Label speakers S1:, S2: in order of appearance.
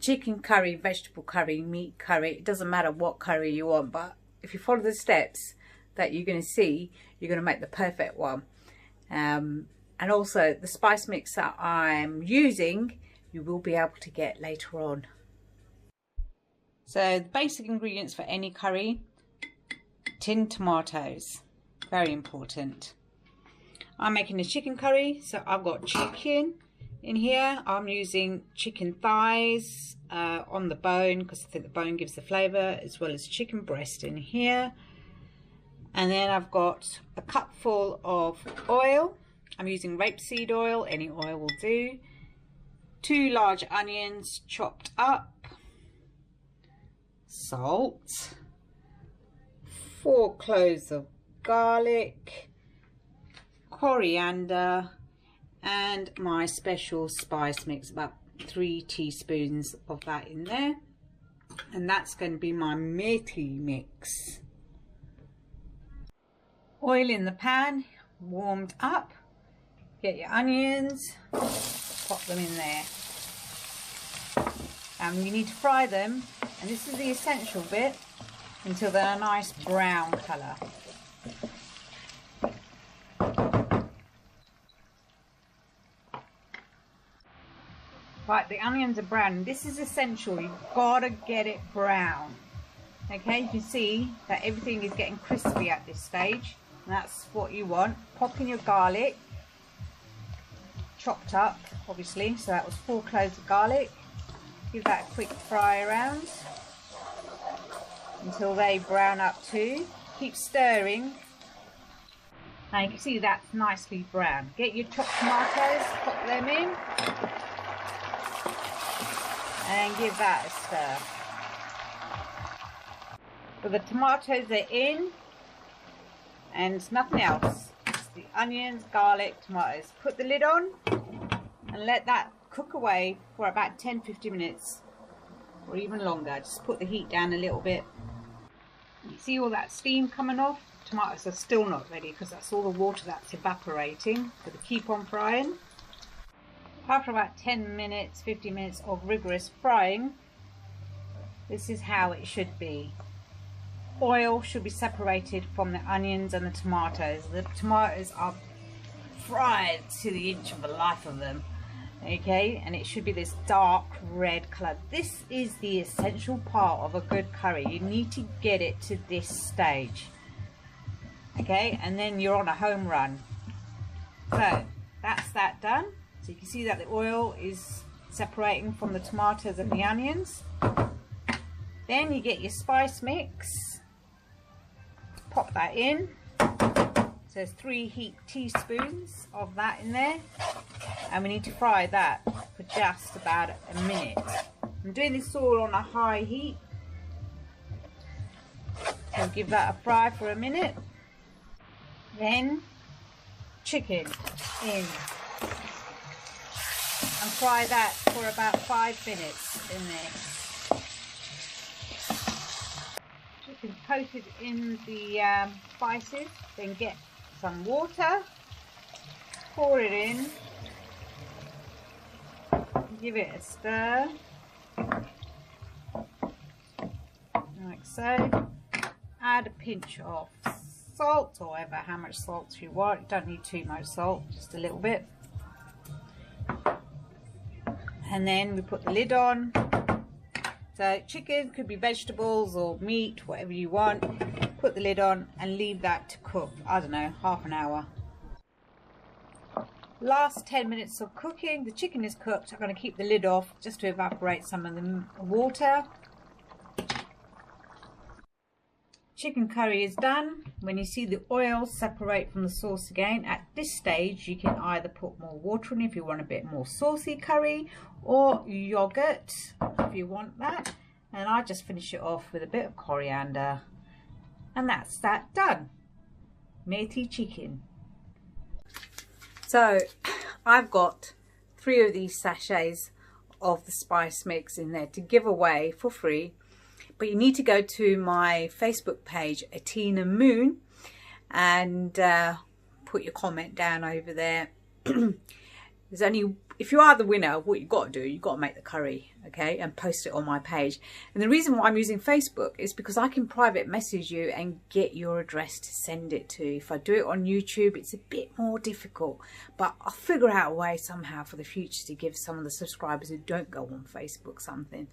S1: chicken curry, vegetable curry, meat curry, it doesn't matter what curry you want, but if you follow the steps that you're going to see, you're going to make the perfect one. And also the spice mix that I'm using, you will be able to get later on. So the basic ingredients for any curry: tinned tomatoes, very important. I'm making a chicken curry, so I've got chicken in here. I'm using chicken thighs on the bone because I think the bone gives the flavour, as well as chicken breast in here. And then I've got a cupful of oil. I'm using rapeseed oil, any oil will do. 2 large onions chopped up. Salt. 4 cloves of garlic. Coriander. And my special spice mix, about 3 teaspoons of that in there. And that's going to be my meaty mix. Oil in the pan, warmed up. Get your onions, pop them in there. And you need to fry them, and this is the essential bit, until they're a nice brown colour. Right, the onions are brown. This is essential. You've got to get it brown. Okay, you can see that everything is getting crispy at this stage. And that's what you want. Pop in your garlic, chopped up, obviously. So that was 4 cloves of garlic. Give that a quick fry around until they brown up too. Keep stirring. Now you can see that's nicely brown. Get your chopped tomatoes, pop them in. And give that a stir. So the tomatoes are in, and nothing else. It's the onions, garlic, tomatoes. Put the lid on and let that cook away for about 10-15 minutes or even longer. Just put the heat down a little bit. You see all that steam coming off? Tomatoes are still not ready because that's all the water that's evaporating. So to keep on frying. After about 10 minutes, 15 minutes of rigorous frying, this is how it should be. Oil should be separated from the onions and the tomatoes. The tomatoes are fried to the inch of the life of them. Okay, and it should be this dark red colour. This is the essential part of a good curry. You need to get it to this stage. Okay, and then you're on a home run. So that's that done. So you can see that the oil is separating from the tomatoes and the onions. Then you get your spice mix. Pop that in. So there's 3 heaped teaspoons of that in there. And we need to fry that for just about a minute. I'm doing this all on a high heat. So give that a fry for a minute. Then chicken in. And fry that for about 5 minutes in there. Chicken coated in the spices. Then get some water, pour it in, give it a stir, like so. Add a pinch of salt, or how much salt you want. You don't need too much salt, just a little bit. And then we put the lid on. So chicken could be vegetables or meat, whatever you want. Put the lid on and leave that to cook, I don't know, half an hour. Last 10 minutes of cooking, the chicken is cooked. I'm going to keep the lid off just to evaporate some of the water. Chicken curry is done. When you see the oil separate from the sauce again, at this stage you can either put more water in if you want a bit more saucy curry, or yogurt if you want that. And I just finish it off with a bit of coriander. And that's that done. Meaty chicken. So I've got 3 of these sachets of the spice mix in there to give away for free. But you need to go to my Facebook page, Atina Moon, and put your comment down over there. There's only if you are the winner, what you've got to do, you've got to make the curry, okay, and post it on my page. And the reason why I'm using Facebook is because I can private message you and get your address to send it to. If I do it on YouTube, it's a bit more difficult, but I'll figure out a way somehow for the future to give some of the subscribers who don't go on Facebook something.